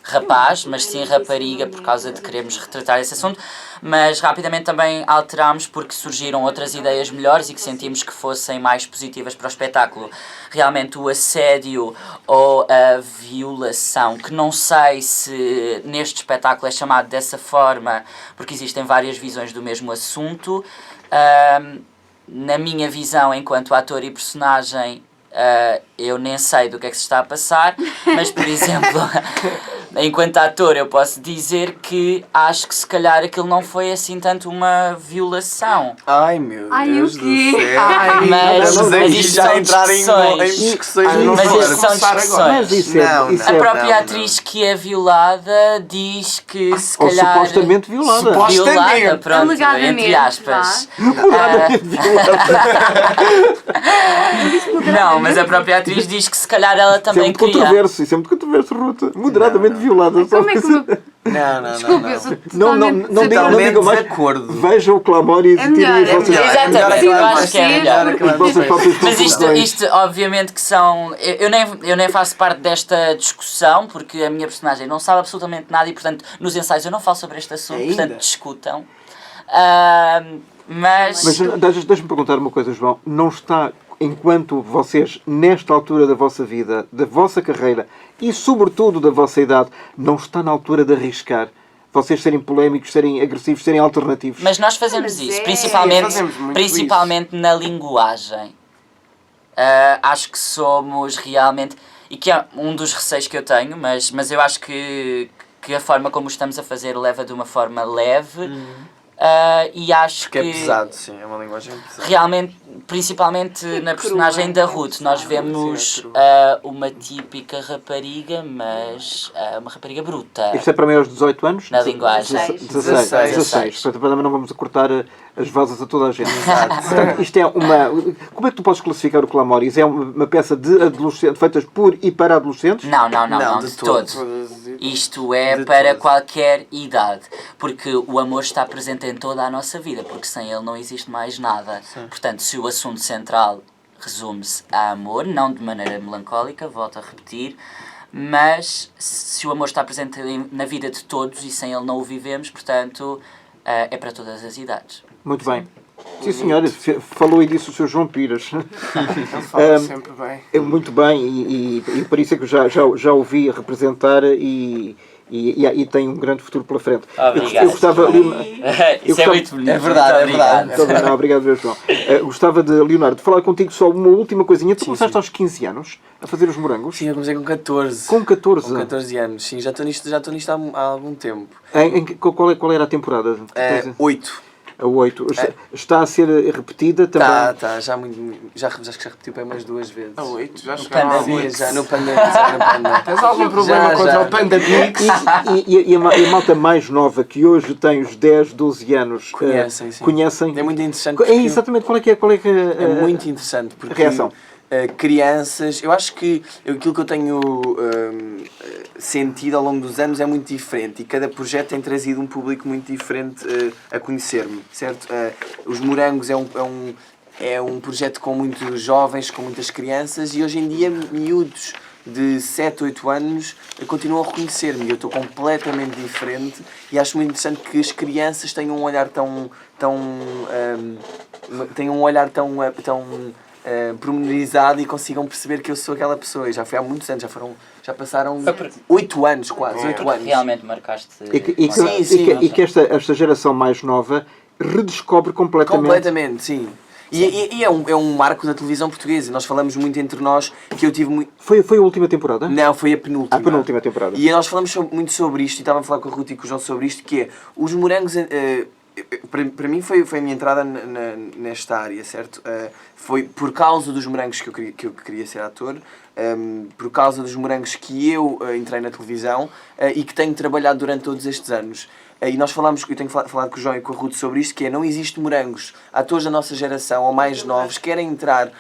rapaz, mas sim rapariga, por causa de querermos retratar esse assunto, mas rapidamente também alterámos porque surgiram outras ideias melhores e que sentimos que fossem mais positivas para o espetáculo. Realmente o assédio ou a violação, que não sei se neste espetáculo é chamado dessa forma, porque existem várias visões do mesmo assunto. Na minha visão, enquanto ator e personagem, eu nem sei do que é que se está a passar, mas, por exemplo, enquanto ator eu posso dizer que acho que se calhar aquilo não foi assim tanto uma violação. Ai meu Deus o do quê? céu. Mas já isto são entrar em discussões. discussões não muito Mas vamos isto fortes. são começar agora. discussões. Mas isso é, Não, isso A é própria não. atriz que é violada diz que se ou calhar... supostamente violada. Supostamente. Violada, pronto, Alegadamente, entre aspas. Moderadamente Não, mas a própria atriz diz que se calhar ela Isso é também muito queria. controverso, isso é muito controverso, Ruta. Moderadamente violada. Como é que uma... Não. Desculpa, eu sou Não totalmente digam Totalmente mais. de acordo. Vejam o clamor e É melhor, tirem as é vossas... melhor. Exatamente, eu acho que é melhor. As vossas próprias Mas conclusões. isto obviamente que são... Eu nem faço parte desta discussão, porque a minha personagem não sabe absolutamente nada e, portanto, nos ensaios eu não falo sobre este assunto, Ainda? portanto, discutam. Mas Mas deixa-me perguntar uma coisa, João. Não está, enquanto vocês, nesta altura da vossa vida, da vossa carreira e, sobretudo, da vossa idade, não está na altura de arriscar? Vocês serem polémicos, serem agressivos, serem alternativos? Mas nós fazemos Mas isso, é. principalmente, Sim, fazemos muito principalmente na linguagem. Acho que somos realmente... E que é um dos receios que eu tenho, mas eu acho que a forma como estamos a fazer leva de uma forma leve. E acho Que é pesado, sim. É uma linguagem pesada. realmente, principalmente na personagem da Ruth, nós vemos uma típica rapariga, mas uma rapariga bruta. Isto é para maiores de 18 anos? Na linguagem. 16. Portanto, também não vamos cortar as vozes a toda a gente. Portanto, isto é uma... Como é que tu podes classificar o Clamóris? É uma peça de adolescentes, feitas por e para adolescentes? Não, de de todo. todo. Isto é De para todo. qualquer idade, porque o amor está presente em toda a nossa vida, porque sem ele não existe mais nada. Portanto, se o assunto central resume-se a amor, não de maneira melancólica, volto a repetir, mas se o amor está presente na vida de todos e sem ele não o vivemos, portanto, é para todas as idades. Muito bem. Sim, senhora. Falou e disse o Sr. João Pires. Ele fala sempre bem. Muito bem, e por isso é que eu já ouvi representar e tem um grande futuro pela frente. Obrigado. Eu gostava... Isso é muito bonito. É verdade, muito é verdade. obrigado. Não, obrigado, João. Gostava de, Leonardo, de falar contigo só uma última coisinha. Tu começaste aos 15 anos a fazer os morangos? Sim, eu comecei com 14. Com 14? Com 14 anos, sim. Já estou nisto há algum tempo. Qual era a temporada? 8. a 8. Está a ser repetida também? Tá, já acho que já repetiu para umas 2 vezes. A 8, já chegaram a Sim, 8. já no Panda. Tens algum problema Já, contra já. o Panda Mix? E a malta mais nova, que hoje tem os 10, 12 anos, Conhecem, sim. conhecem? É muito interessante É, porque exatamente, qual é que é é muito interessante porque a reação? Crianças, eu acho que aquilo que eu tenho sentido ao longo dos anos é muito diferente e cada projeto tem trazido um público muito diferente a conhecer-me, certo? Os Morangos é um projeto com muitos jovens, com muitas crianças e hoje em dia miúdos de 7, 8 anos continuam a reconhecer-me. Eu estou completamente diferente e acho muito interessante que as crianças tenham um olhar tão pormenorizado e consigam perceber que eu sou aquela pessoa. E já foi há muitos anos, já passaram 8 anos quase, 8 anos. Realmente marcaste. E que esta geração mais nova redescobre Completamente, sim. E é um marco da televisão portuguesa. Nós falamos muito entre nós que eu tive muito... Foi a última temporada? Não, foi a penúltima. A penúltima temporada. E nós falamos muito sobre isto, e estava a falar com a Ruth e com o João sobre isto, que é, os Morangos, para mim foi a minha entrada nesta área, certo? Foi por causa dos Morangos que eu queria ser ator, por causa dos Morangos que eu entrei na televisão e que tenho trabalhado durante todos estes anos. E nós eu tenho falado com o João e com a Ruth sobre isto, que é, não existe Morangos. Atores da nossa geração, ou mais novos, querem entrar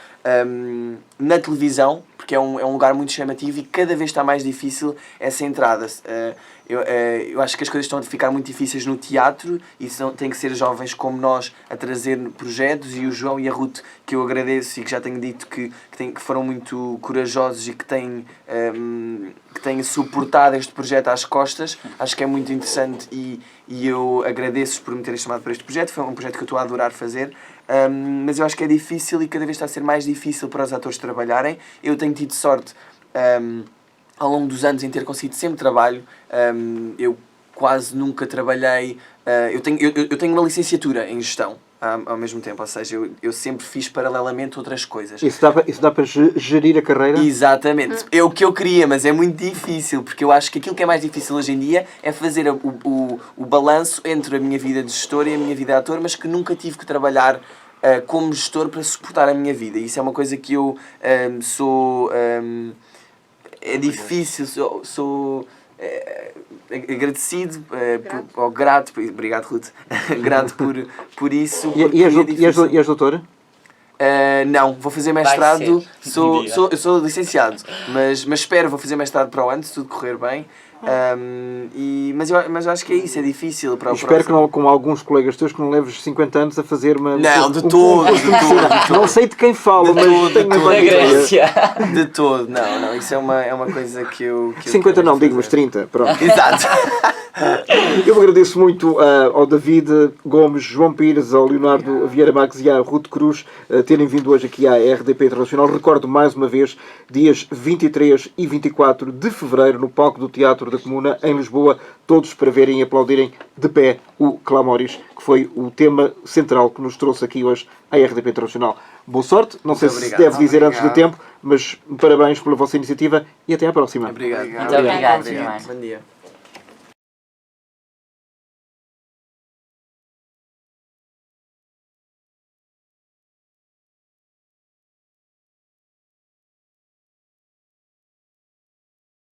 na televisão, porque é um lugar muito chamativo e cada vez está mais difícil essa entrada. Eu acho que as coisas estão a ficar muito difíceis no teatro e tem que ser jovens como nós a trazer projetos, e o João e a Ruth, que eu agradeço e que já tenho dito que foram muito corajosos e que têm suportado este projeto às costas. Acho que é muito interessante e eu agradeço por me terem chamado para este projeto. Foi um projeto que eu estou a adorar fazer. Mas eu acho que é difícil e cada vez está a ser mais difícil para os atores trabalharem. Eu tenho tido sorte ao longo dos anos em ter conseguido sempre trabalho. Eu quase nunca trabalhei. Eu tenho uma licenciatura em gestão ao mesmo tempo, ou seja, eu sempre fiz paralelamente outras coisas. Isso dá para gerir a carreira? Exatamente. É o que eu queria, mas é muito difícil, porque eu acho que aquilo que é mais difícil hoje em dia é fazer o balanço entre a minha vida de gestor e a minha vida de ator, mas que nunca tive que trabalhar como gestor para suportar a minha vida. E isso é uma coisa que eu sou... é difícil, sou agradecido, ou grato, obrigado Ruth, grato por isso. E és doutora? Não, vou fazer mestrado, eu sou licenciado, mas espero, vou fazer mestrado para o ano, se tudo correr bem. Mas eu acho que é isso, é difícil para o Espero próximo. que não, como alguns colegas teus, que não leves 50 anos a fazer uma... Não, de todo. Não sei de quem falo, mas tenho uma Da Grécia. De todo, não, isso é uma coisa que eu 50 não, quero digo, mas fazer. 30, pronto. Exato. Eu agradeço muito ao David Gomes, João Pires, ao Leonardo Vieira Marques e à Ruth Cruz terem vindo hoje aqui à RDP Internacional. Recordo mais uma vez, dias 23 e 24 de fevereiro, no palco do Teatro da Comuna, em Lisboa, todos para verem e aplaudirem de pé o Clamoris, que foi o tema central que nos trouxe aqui hoje à RDP Internacional. Boa sorte, não sei se deve dizer antes do tempo, mas parabéns pela vossa iniciativa e até à próxima. Obrigado. Muito obrigado, Bom dia.